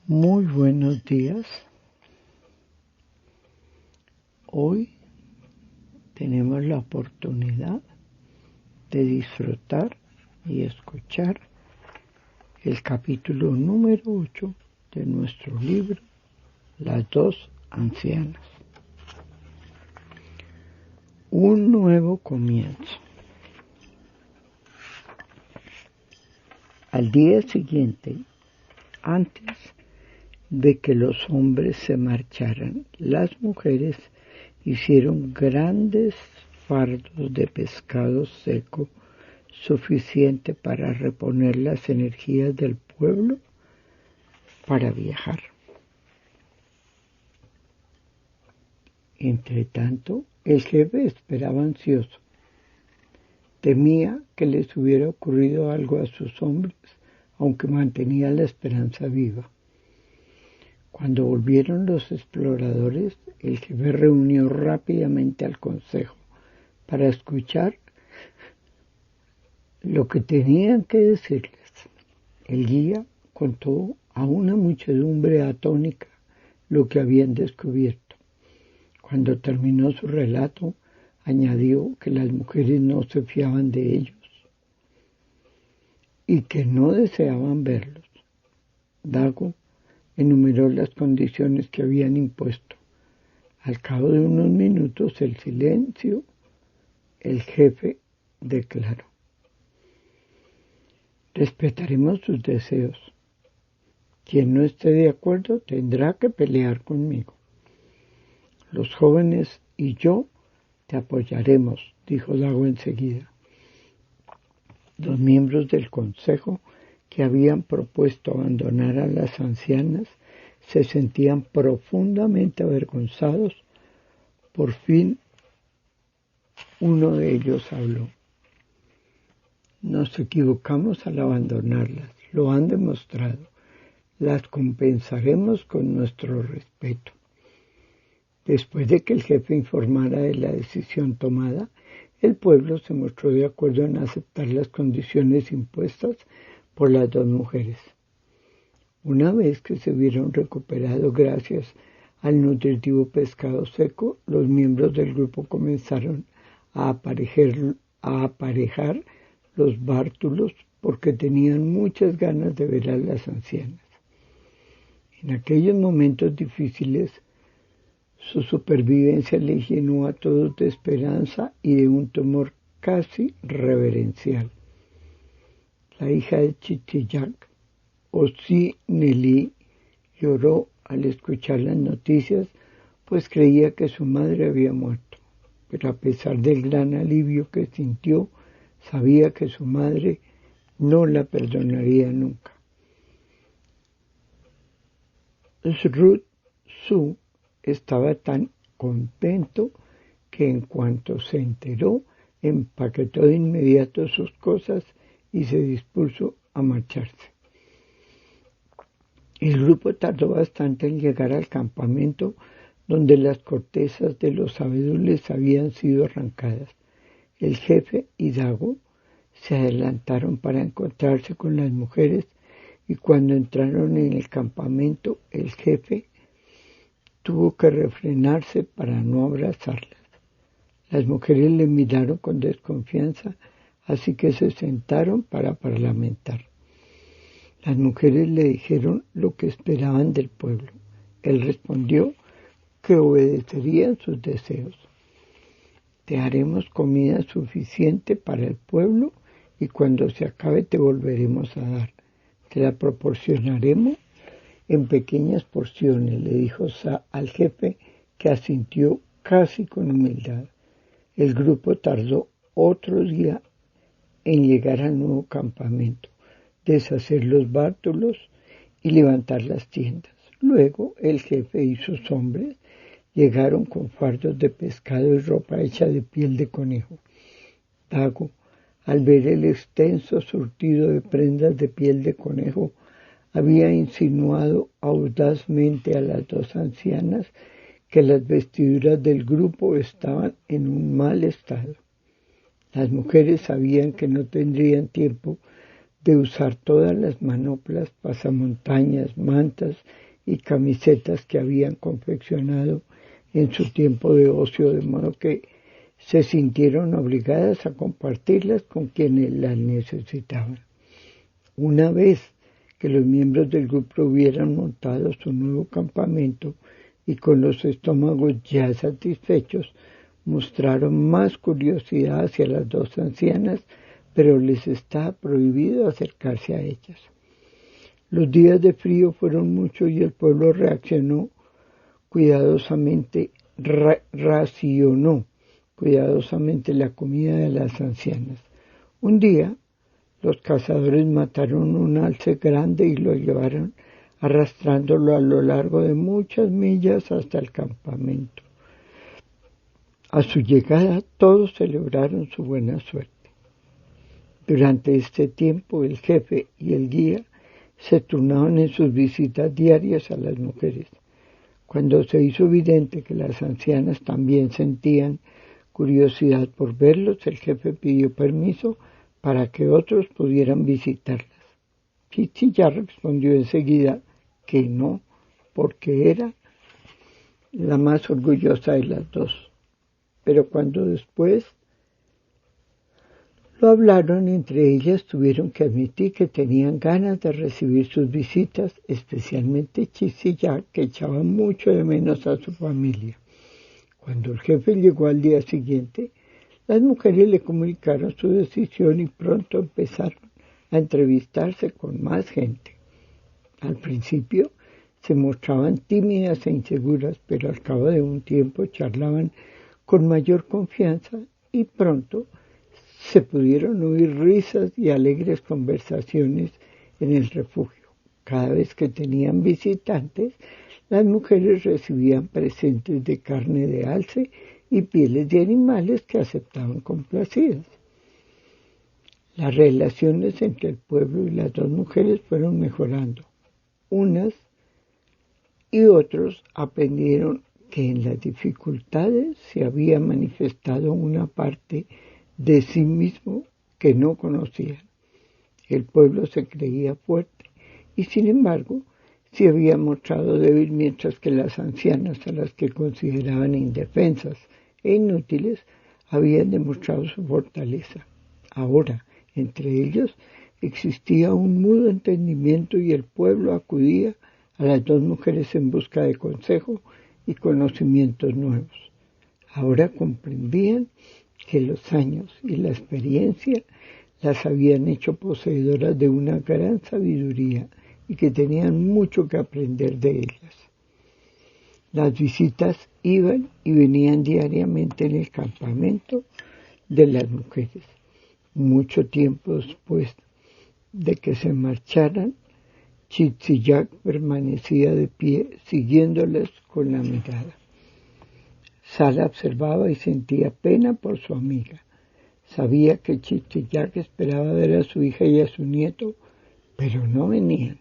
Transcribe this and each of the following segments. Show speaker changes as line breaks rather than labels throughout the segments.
Muy buenos días. Hoy tenemos la oportunidad de disfrutar y escuchar el capítulo número 8 de nuestro libro, Las dos ancianas. Un nuevo comienzo. Al día siguiente, antes de que los hombres se marcharan, las mujeres hicieron grandes fardos de pescado seco suficiente para reponer las energías del pueblo para viajar. Entretanto, el jefe esperaba ansioso. Temía que les hubiera ocurrido algo a sus hombres, aunque mantenía la esperanza viva. Cuando volvieron los exploradores, el jefe reunió rápidamente al consejo para escuchar lo que tenían que decirles. El guía contó a una muchedumbre atónica lo que habían descubierto. Cuando terminó su relato, añadió que las mujeres no se fiaban de ellos y que no deseaban verlos. Dago enumeró las condiciones que habían impuesto. Al cabo de unos minutos, el silencio, el jefe declaró: respetaremos sus deseos. Quien no esté de acuerdo tendrá que pelear conmigo. Los jóvenes y yo te apoyaremos, dijo Dago enseguida. Los miembros del consejo que habían propuesto abandonar a las ancianas se sentían profundamente avergonzados. Por fin, uno de ellos habló. Nos equivocamos al abandonarlas, lo han demostrado. Las compensaremos con nuestro respeto. Después de que el jefe informara de la decisión tomada, el pueblo se mostró de acuerdo en aceptar las condiciones impuestas por las dos mujeres. Una vez que se hubieron recuperado gracias al nutritivo pescado seco, los miembros del grupo comenzaron a aparejar los bártulos porque tenían muchas ganas de ver a las ancianas. En aquellos momentos difíciles, su supervivencia le llenó a todos de esperanza y de un temor casi reverencial. La hija de Chichiyac, Osi-Nelí, lloró al escuchar las noticias, pues creía que su madre había muerto. Pero a pesar del gran alivio que sintió, sabía que su madre no la perdonaría nunca. Srut-Su estaba tan contento que en cuanto se enteró, empaquetó de inmediato sus cosas y se dispuso a marcharse. El grupo tardó bastante en llegar al campamento donde las cortezas de los abedules habían sido arrancadas. El jefe y Dago se adelantaron para encontrarse con las mujeres y cuando entraron en el campamento, el jefe tuvo que refrenarse para no abrazarlas. Las mujeres le miraron con desconfianza, así que se sentaron para parlamentar. Las mujeres le dijeron lo que esperaban del pueblo. Él respondió que obedecerían sus deseos. Te haremos comida suficiente para el pueblo y cuando se acabe te volveremos a dar. Te la proporcionaremos en pequeñas porciones, le dijo al jefe, que asintió casi con humildad. El grupo tardó otro día en llegar al nuevo campamento, deshacer los bártulos y levantar las tiendas. Luego el jefe y sus hombres llegaron con fardos de pescado y ropa hecha de piel de conejo. Dago, al ver el extenso surtido de prendas de piel de conejo, había insinuado audazmente a las dos ancianas que las vestiduras del grupo estaban en un mal estado. Las mujeres sabían que no tendrían tiempo de usar todas las manoplas, pasamontañas, mantas y camisetas que habían confeccionado en su tiempo de ocio, de modo que se sintieron obligadas a compartirlas con quienes las necesitaban. Una vez que los miembros del grupo hubieran montado su nuevo campamento y con los estómagos ya satisfechos, mostraron más curiosidad hacia las dos ancianas, pero les estaba prohibido acercarse a ellas. Los días de frío fueron muchos y el pueblo racionó cuidadosamente la comida de las ancianas. Un día, los cazadores mataron un alce grande y lo llevaron arrastrándolo a lo largo de muchas millas hasta el campamento. A su llegada, todos celebraron su buena suerte. Durante este tiempo, el jefe y el guía se turnaban en sus visitas diarias a las mujeres. Cuando se hizo evidente que las ancianas también sentían curiosidad por verlos, el jefe pidió permiso para que otros pudieran visitarlas. Chichi ya respondió enseguida que no, porque era la más orgullosa de las dos. Pero cuando después lo hablaron entre ellas, tuvieron que admitir que tenían ganas de recibir sus visitas, especialmente Chichi-Ya, que echaba mucho de menos a su familia. Cuando el jefe llegó al día siguiente, las mujeres le comunicaron su decisión y pronto empezaron a entrevistarse con más gente. Al principio se mostraban tímidas e inseguras, pero al cabo de un tiempo charlaban con mayor confianza y pronto se pudieron oír risas y alegres conversaciones en el refugio. Cada vez que tenían visitantes, las mujeres recibían presentes de carne de alce y pieles de animales que aceptaban complacidas. Las relaciones entre el pueblo y las dos mujeres fueron mejorando. Unas y otros aprendieron que en las dificultades se había manifestado una parte de sí mismo que no conocían. El pueblo se creía fuerte y, sin embargo, se había mostrado débil, mientras que las ancianas, a las que consideraban indefensas e inútiles, habían demostrado su fortaleza. Ahora, entre ellos, existía un mudo entendimiento y el pueblo acudía a las dos mujeres en busca de consejo y conocimientos nuevos. Ahora comprendían que los años y la experiencia las habían hecho poseedoras de una gran sabiduría y que tenían mucho que aprender de ellas. Las visitas iban y venían diariamente en el campamento de las mujeres. Mucho tiempo después de que se marcharan, Chichi-Ya permanecía de pie, siguiéndolas con la mirada. Sara observaba y sentía pena por su amiga. Sabía que Chichi-Ya esperaba ver a su hija y a su nieto, pero no venían.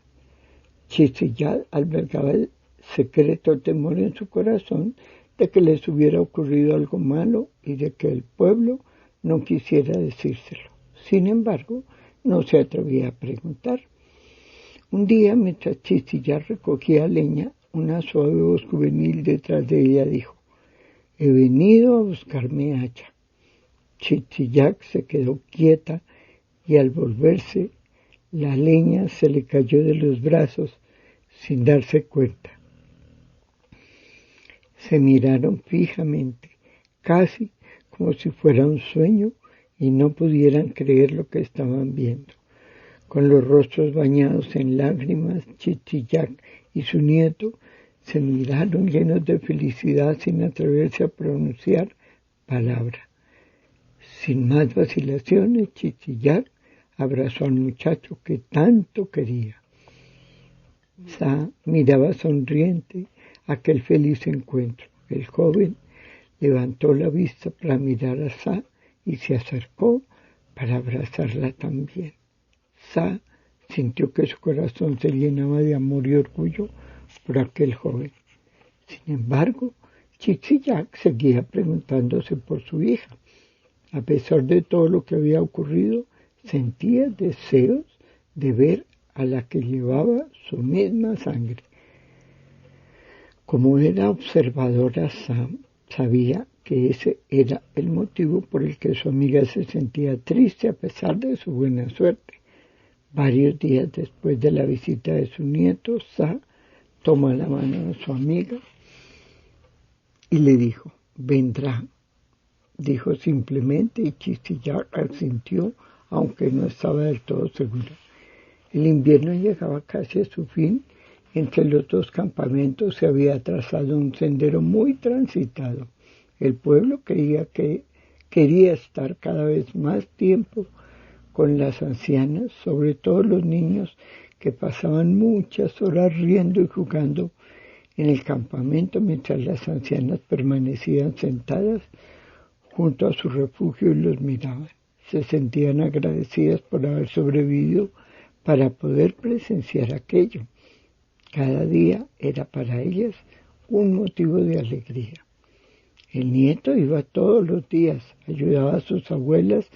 Chichi-Ya albergaba el secreto temor en su corazón de que les hubiera ocurrido algo malo y de que el pueblo no quisiera decírselo. Sin embargo, no se atrevía a preguntar. Un día, mientras Chichi-Ya recogía leña, una suave voz juvenil detrás de ella dijo: «He venido a buscar mi hacha». Chichi-Ya se quedó quieta y al volverse, la leña se le cayó de los brazos sin darse cuenta. Se miraron fijamente, casi como si fuera un sueño, y no pudieran creer lo que estaban viendo. Con los rostros bañados en lágrimas, Chichi-Ya y su nieto se miraron llenos de felicidad sin atreverse a pronunciar palabra. Sin más vacilaciones, Chichi-Ya abrazó al muchacho que tanto quería. Sa miraba sonriente aquel feliz encuentro. El joven levantó la vista para mirar a Sa y se acercó para abrazarla también. Sa sintió que su corazón se llenaba de amor y orgullo por aquel joven. Sin embargo, Chichi-Ya seguía preguntándose por su hija. A pesar de todo lo que había ocurrido, sentía deseos de ver a la que llevaba su misma sangre. Como era observadora, Sam sabía que ese era el motivo por el que su amiga se sentía triste a pesar de su buena suerte. Varios días después de la visita de su nieto, Sam tomó la mano de su amiga y le dijo: «Vendrá», dijo simplemente, y Chistillac asintió, aunque no estaba del todo segura. El invierno llegaba casi a su fin. Entre los dos campamentos se había trazado un sendero muy transitado. El pueblo creía que quería estar cada vez más tiempo con las ancianas, sobre todo los niños que pasaban muchas horas riendo y jugando en el campamento mientras las ancianas permanecían sentadas junto a su refugio y los miraban. Se sentían agradecidas por haber sobrevivido para poder presenciar aquello. Cada día era para ellas un motivo de alegría. El nieto iba todos los días, ayudaba a sus abuelas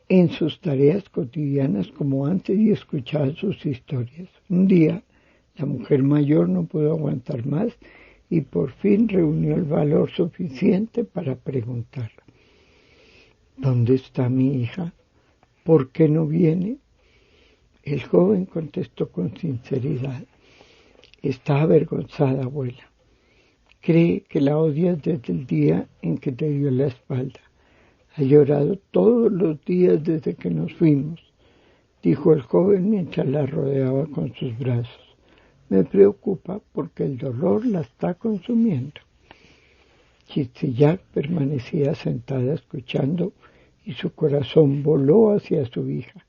en sus tareas cotidianas como antes y escuchaba sus historias. Un día, la mujer mayor no pudo aguantar más y por fin reunió el valor suficiente para preguntar: «¿Dónde está mi hija? ¿Por qué no viene?». El joven contestó con sinceridad: «Está avergonzada, abuela. Cree que la odias desde el día en que te dio la espalda. Ha llorado todos los días desde que nos fuimos», dijo el joven mientras la rodeaba con sus brazos. «Me preocupa porque el dolor la está consumiendo». Chistillac permanecía sentada escuchando y su corazón voló hacia su hija.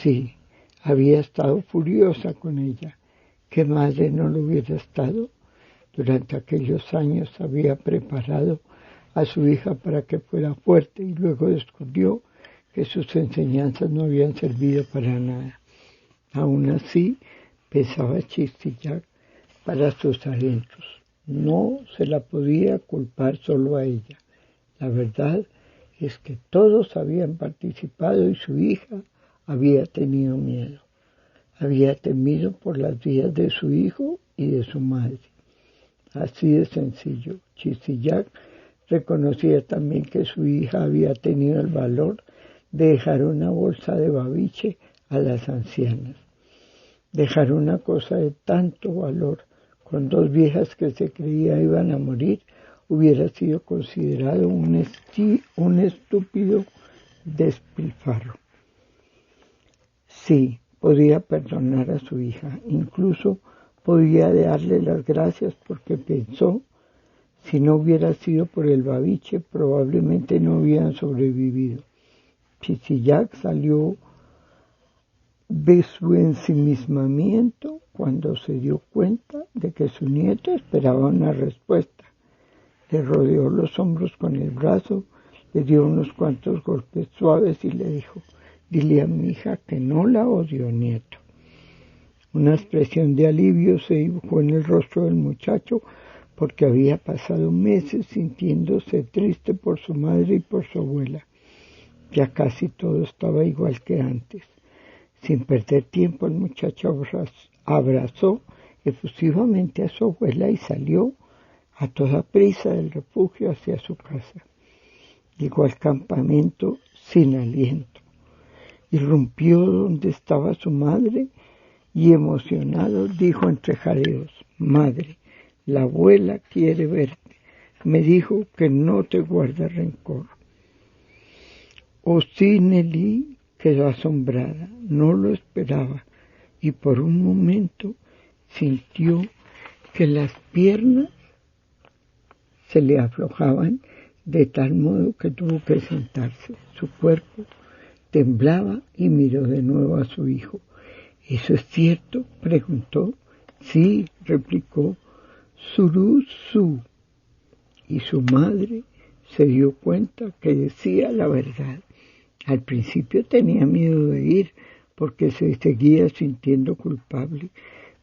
Sí, había estado furiosa con ella. ¿Qué madre no lo hubiera estado? Durante aquellos años había preparado a su hija para que fuera fuerte y luego descubrió que sus enseñanzas no habían servido para nada. Aún así, pensaba Chistillac para sus adentros, no se la podía culpar solo a ella. La verdad es que todos habían participado y su hija había tenido miedo. Había temido por las vidas de su hijo y de su madre. Así de sencillo. Chistillac reconocía también que su hija había tenido el valor de dejar una bolsa de babiche a las ancianas. Dejar una cosa de tanto valor con dos viejas que se creía iban a morir hubiera sido considerado un estúpido despilfarro. Sí, podía perdonar a su hija, incluso podía darle las gracias porque pensó: si no hubiera sido por el babiche, probablemente no hubieran sobrevivido. Chistillac salió de su ensimismamiento cuando se dio cuenta de que su nieto esperaba una respuesta. Le rodeó los hombros con el brazo, le dio unos cuantos golpes suaves y le dijo: «Dile a mi hija que no la odio, nieto». Una expresión de alivio se dibujó en el rostro del muchacho porque había pasado meses sintiéndose triste por su madre y por su abuela. Ya casi todo estaba igual que antes. Sin perder tiempo, el muchacho abrazó efusivamente a su abuela y salió a toda prisa del refugio hacia su casa. Llegó al campamento sin aliento. Irrumpió donde estaba su madre y emocionado dijo entre jadeos: «Madre, la abuela quiere verte. Me dijo que no te guarda rencor». Nelly quedó asombrada, no lo esperaba, y por un momento sintió que las piernas se le aflojaban de tal modo que tuvo que sentarse. Su cuerpo temblaba y miró de nuevo a su hijo. «¿Eso es cierto?», preguntó. «Sí», replicó Surú-Su, y su madre se dio cuenta que decía la verdad. Al principio tenía miedo de ir porque se seguía sintiendo culpable,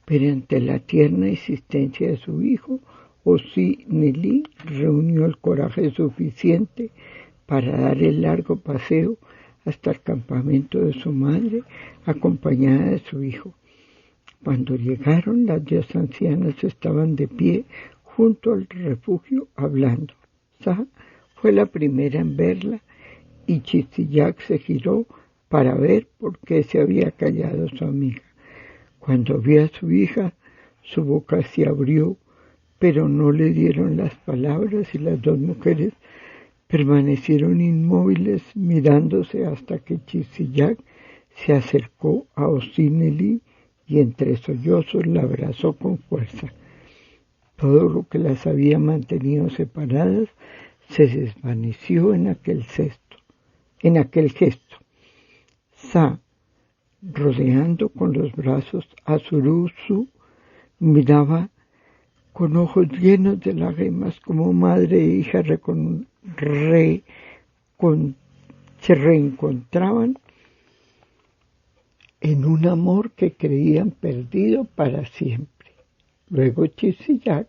pero ante la tierna insistencia de su hijo, Nelly reunió el coraje suficiente para dar el largo paseo hasta el campamento de su madre, acompañada de su hijo. Cuando llegaron, las 10 ancianas estaban de pie junto al refugio hablando. Sa fue la primera en verla y Chistillac se giró para ver por qué se había callado su amiga. Cuando vio a su hija, su boca se abrió, pero no le dieron las palabras y las dos mujeres permanecieron inmóviles mirándose hasta que Chistillac se acercó a Osín-Elí y entre sollozos la abrazó con fuerza. Todo lo que las había mantenido separadas se desvaneció en aquel gesto. Sa, rodeando con los brazos a Surusu, miraba con ojos llenos de lágrimas como madre e hija se reencontraban en un amor que creían perdido para siempre. Luego Chistillac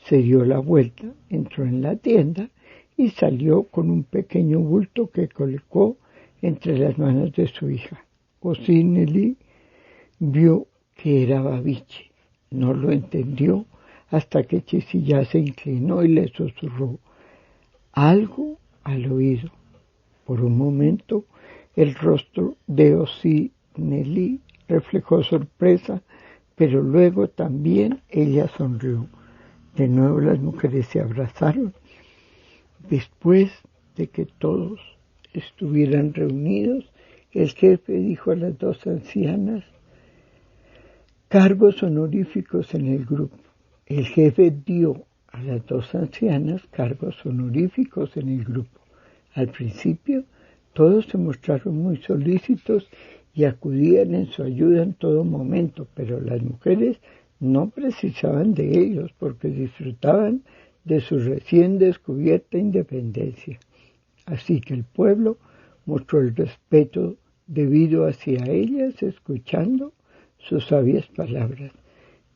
se dio la vuelta, entró en la tienda y salió con un pequeño bulto que colocó entre las manos de su hija. Osín-Elí vio que era Babiche. No lo entendió hasta que Chistillac se inclinó y le susurró algo al oído. Por un momento el rostro de Osín-Elí reflejó sorpresa, pero luego también ella sonrió. De nuevo las mujeres se abrazaron. Después de que todos estuvieran reunidos, el jefe dijo a las 2 ancianas cargos honoríficos en el grupo. El jefe dio a las 2 ancianas cargos honoríficos en el grupo. Al principio, todos se mostraron muy solícitos y acudían en su ayuda en todo momento, pero las mujeres no precisaban de ellos porque disfrutaban de su recién descubierta independencia. Así que el pueblo mostró el respeto debido hacia ellas, escuchando sus sabias palabras.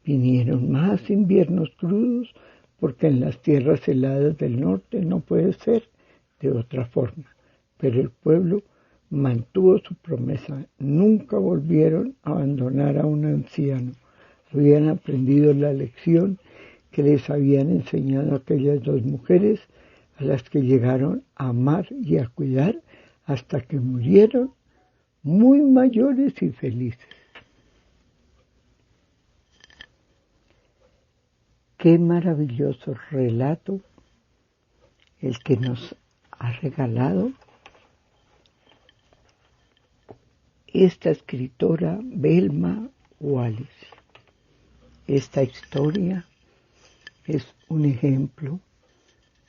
Vinieron más inviernos crudos porque en las tierras heladas del norte no puede ser de otra forma, pero el pueblo mantuvo su promesa. Nunca volvieron a abandonar a un anciano. Habían aprendido la lección que les habían enseñado aquellas 2 mujeres a las que llegaron a amar y a cuidar hasta que murieron muy mayores y felices. Qué maravilloso relato el que nos ha regalado esta escritora Velma Wallis. Esta historia es un ejemplo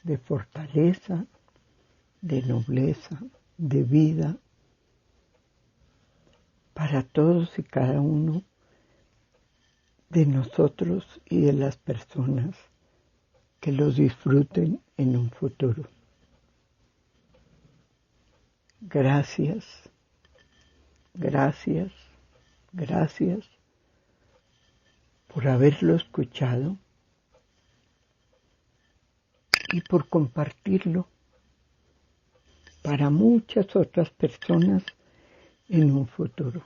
de fortaleza, de nobleza, de vida para todos y cada uno de nosotros y de las personas que los disfruten en un futuro. Gracias, gracias, gracias por haberlo escuchado y por compartirlo para muchas otras personas en un futuro.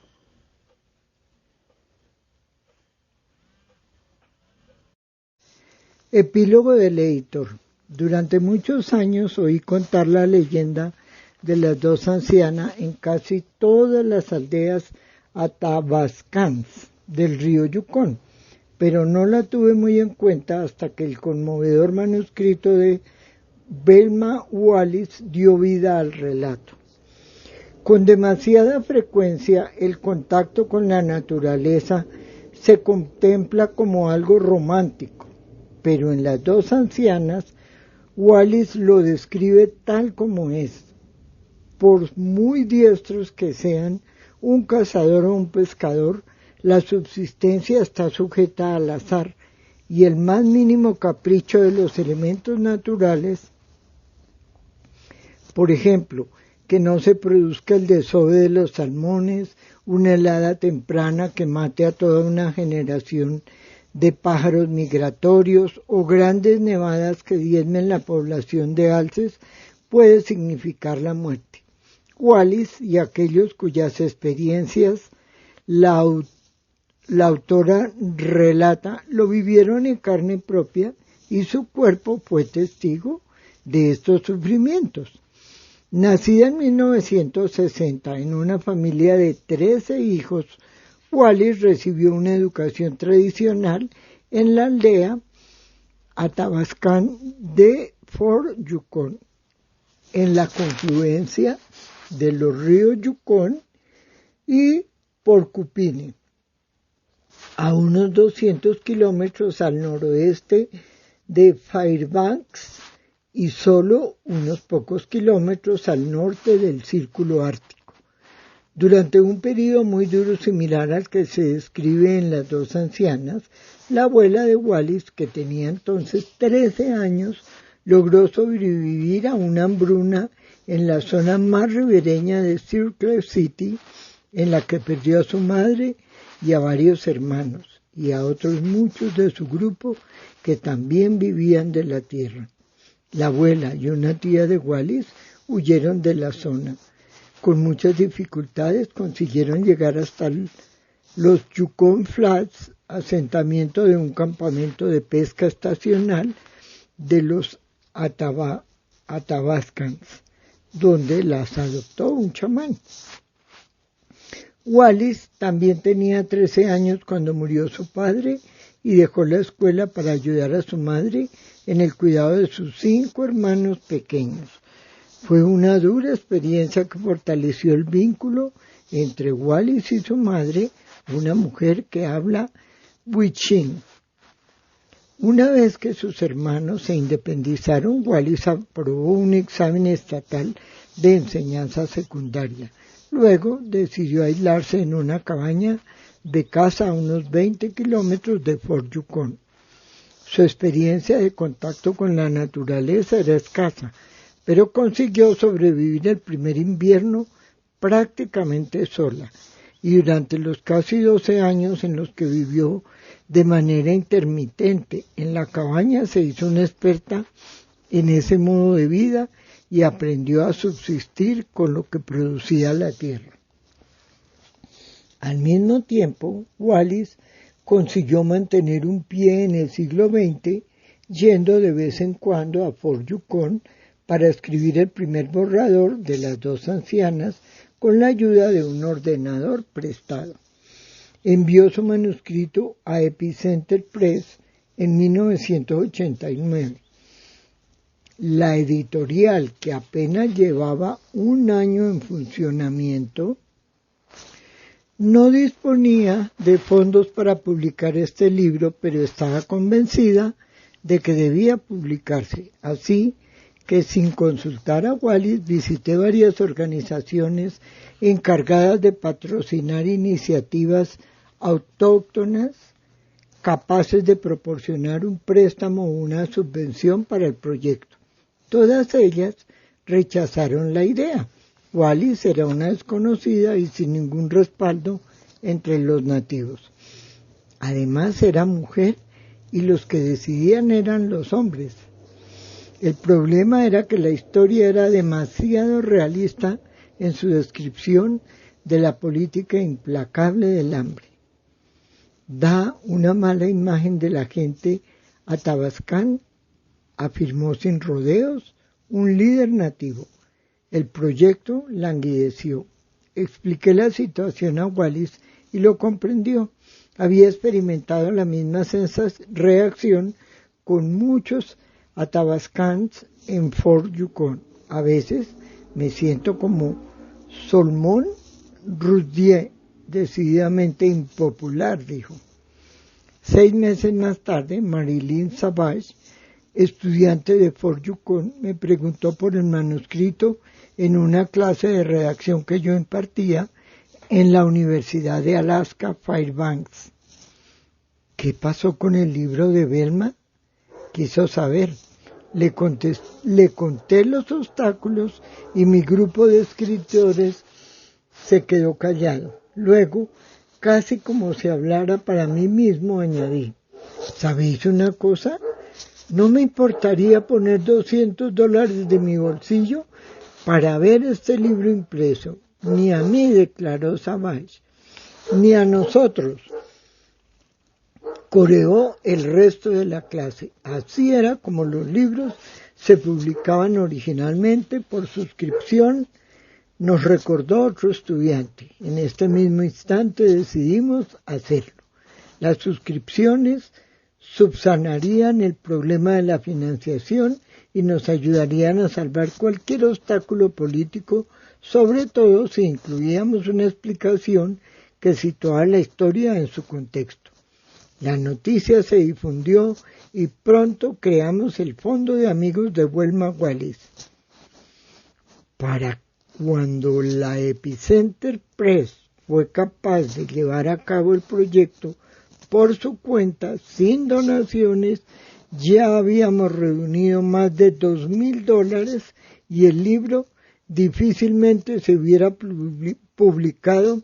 Epílogo del editor. Durante muchos años oí contar la leyenda de las 2 ancianas en casi todas las aldeas athabascans del río Yukón, pero no la tuve muy en cuenta hasta que el conmovedor manuscrito de Velma Wallis dio vida al relato. Con demasiada frecuencia el contacto con la naturaleza se contempla como algo romántico, pero en las 2 ancianas Wallis lo describe tal como es. Por muy diestros que sean un cazador o un pescador, la subsistencia está sujeta al azar y el más mínimo capricho de los elementos naturales, por ejemplo, que no se produzca el desove de los salmones, una helada temprana que mate a toda una generación de pájaros migratorios o grandes nevadas que diezmen la población de alces, puede significar la muerte. Wallis y aquellos cuyas experiencias la autora relata lo vivieron en carne propia y su cuerpo fue testigo de estos sufrimientos. Nacida en 1960 en una familia de 13 hijos, Wallis recibió una educación tradicional en la aldea Athabascan de Fort Yukon, en la confluencia de los ríos Yukon y Porcupine, a unos 200 kilómetros al noroeste de Fairbanks y solo unos pocos kilómetros al norte del Círculo Ártico. Durante un periodo muy duro similar al que se describe en Las dos ancianas, la abuela de Wallis, que tenía entonces 13 años, logró sobrevivir a una hambruna en la zona más ribereña de Circle City, en la que perdió a su madre y a varios hermanos, y a otros muchos de su grupo que también vivían de la tierra. La abuela y una tía de Wallis huyeron de la zona. Con muchas dificultades consiguieron llegar hasta los Yukon Flats, asentamiento de un campamento de pesca estacional de los Athabascans, donde las adoptó un chamán. Wallis también tenía 13 años cuando murió su padre y dejó la escuela para ayudar a su madre en el cuidado de sus 5 hermanos pequeños. Fue una dura experiencia que fortaleció el vínculo entre Wallis y su madre, una mujer que habla Wichín. Una vez que sus hermanos se independizaron, Wallis aprobó un examen estatal de enseñanza secundaria. Luego decidió aislarse en una cabaña de caza a unos 20 kilómetros de Fort Yukon. Su experiencia de contacto con la naturaleza era escasa, pero consiguió sobrevivir el primer invierno prácticamente sola, y durante los casi 12 años en los que vivió de manera intermitente en la cabaña se hizo una experta en ese modo de vida y aprendió a subsistir con lo que producía la tierra. Al mismo tiempo, Wallis consiguió mantener un pie en el siglo XX, yendo de vez en cuando a Fort Yukon para escribir el primer borrador de Las dos ancianas con la ayuda de un ordenador prestado. Envió su manuscrito a Epicenter Press en 1989. La editorial, que apenas llevaba un año en funcionamiento, no disponía de fondos para publicar este libro, pero estaba convencida de que debía publicarse. Así que, sin consultar a Wallis, visité varias organizaciones encargadas de patrocinar iniciativas autóctonas capaces de proporcionar un préstamo o una subvención para el proyecto. Todas ellas rechazaron la idea. Wallis era una desconocida y sin ningún respaldo entre los nativos. Además era mujer y los que decidían eran los hombres. El problema era que la historia era demasiado realista en su descripción de la política implacable del hambre. Da una mala imagen de la gente Athabascan, afirmó sin rodeos un líder nativo. El proyecto languideció. Expliqué la situación a Wallis y lo comprendió. Había experimentado la misma reacción con muchos Athabascans en Fort Yukon. A veces me siento como Solomon Rushdie, decididamente impopular, dijo. 6 meses más tarde, Marilyn Savage, estudiante de Fort Yukon, me preguntó por el manuscrito en una clase de redacción que yo impartía en la Universidad de Alaska Fairbanks. ¿Qué pasó con el libro de Velma? Quiso saber. Le conté los obstáculos y mi grupo de escritores se quedó callado. Luego, casi como si hablara para mí mismo, añadí: ¿sabéis una cosa? No me importaría poner $200 de mi bolsillo Para ver este libro impreso, ni a mí, declaró Savage, ni a nosotros, coreó el resto de la clase. Así era como los libros se publicaban originalmente por suscripción, nos recordó otro estudiante. En este mismo instante decidimos hacerlo. Las suscripciones subsanarían el problema de la financiación y nos ayudarían a salvar cualquier obstáculo político, sobre todo si incluíamos una explicación que situaba la historia en su contexto. La noticia se difundió y pronto creamos el Fondo de Amigos de Wilma Wallace. Para cuando la Epicenter Press fue capaz de llevar a cabo el proyecto por su cuenta, sin donaciones, ya habíamos reunido más de $2,000 y el libro difícilmente se hubiera publicado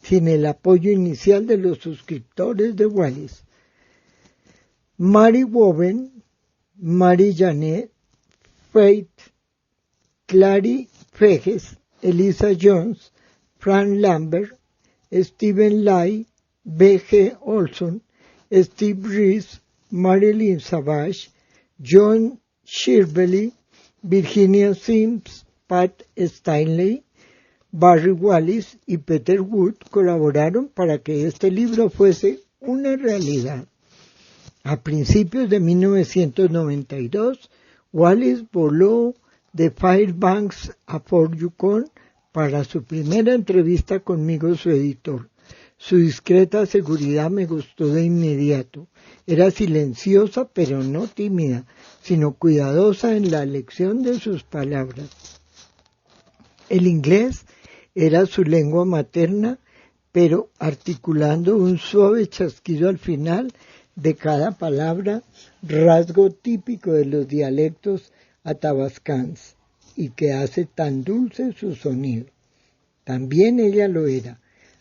sin el apoyo inicial de los suscriptores de Wallace. Mary Woven, Mary Janet, Faith, Clary Feges, Eliza Jones, Frank Lambert, Stephen Lai, B.G. Olson, Steve Reese, Marilyn Savage, John Shirley, Virginia Sims, Pat Stanley, Barry Wallace y Peter Wood colaboraron para que este libro fuese una realidad. A principios de 1992, Wallace voló de Fairbanks a Fort Yukon para su primera entrevista conmigo, su editor. Su discreta seguridad me gustó de inmediato. Era silenciosa pero no tímida, sino cuidadosa en la elección de sus palabras. El inglés era su lengua materna, pero articulando un suave chasquido al final de cada palabra, rasgo típico de los dialectos athabascans y que hace tan dulce su sonido. También ella lo era.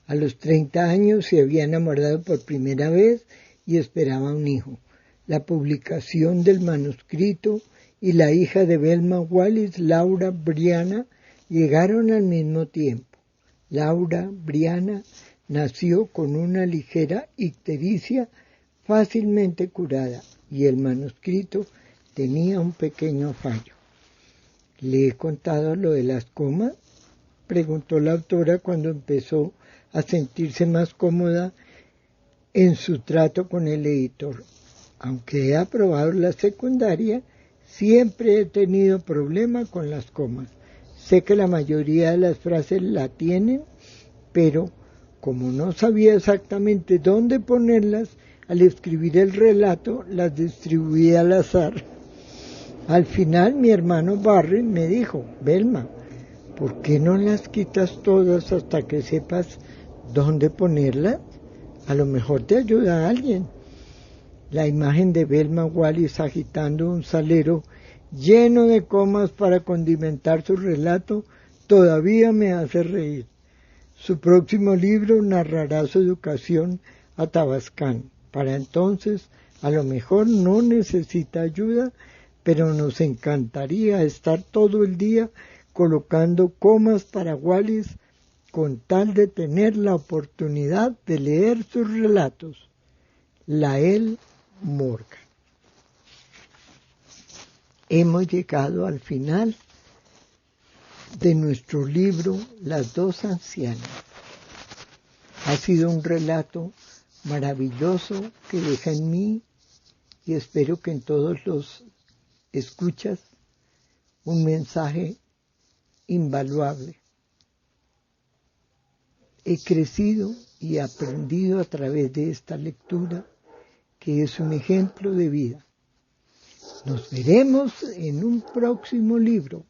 A los 30 años se había enamorado por primera vez y esperaba un hijo. La publicación del manuscrito y la hija de Velma Wallace, Laura Brianna, llegaron al mismo tiempo. Laura Brianna nació con una ligera ictericia fácilmente curada y el manuscrito tenía un pequeño fallo. ¿Le he contado lo de las comas?, preguntó la autora cuando empezó a sentirse más cómoda en su trato con el editor. Aunque he aprobado la secundaria, siempre he tenido problema con las comas. Sé que la mayoría de las frases la tienen, pero como no sabía exactamente dónde ponerlas, al escribir el relato las distribuí al azar. Al final mi hermano Barry me dijo: Velma, ¿por qué no las quitas todas hasta que sepas dónde ponerlas? A lo mejor te ayuda a alguien. La imagen de Velma Wallace agitando un salero lleno de comas para condimentar su relato todavía me hace reír. Su próximo libro narrará su educación athabascana. Para entonces, a lo mejor no necesita ayuda, pero nos encantaría estar todo el día colocando comas para Wallace con tal de tener la oportunidad de leer sus relatos. Lael Morgan. Hemos llegado al final de nuestro libro Las dos ancianas. Ha sido un relato maravilloso que deja en mí, y espero que en todos los escuchas, un mensaje invaluable. He crecido y aprendido a través de esta lectura, que es un ejemplo de vida. Nos veremos en un próximo libro.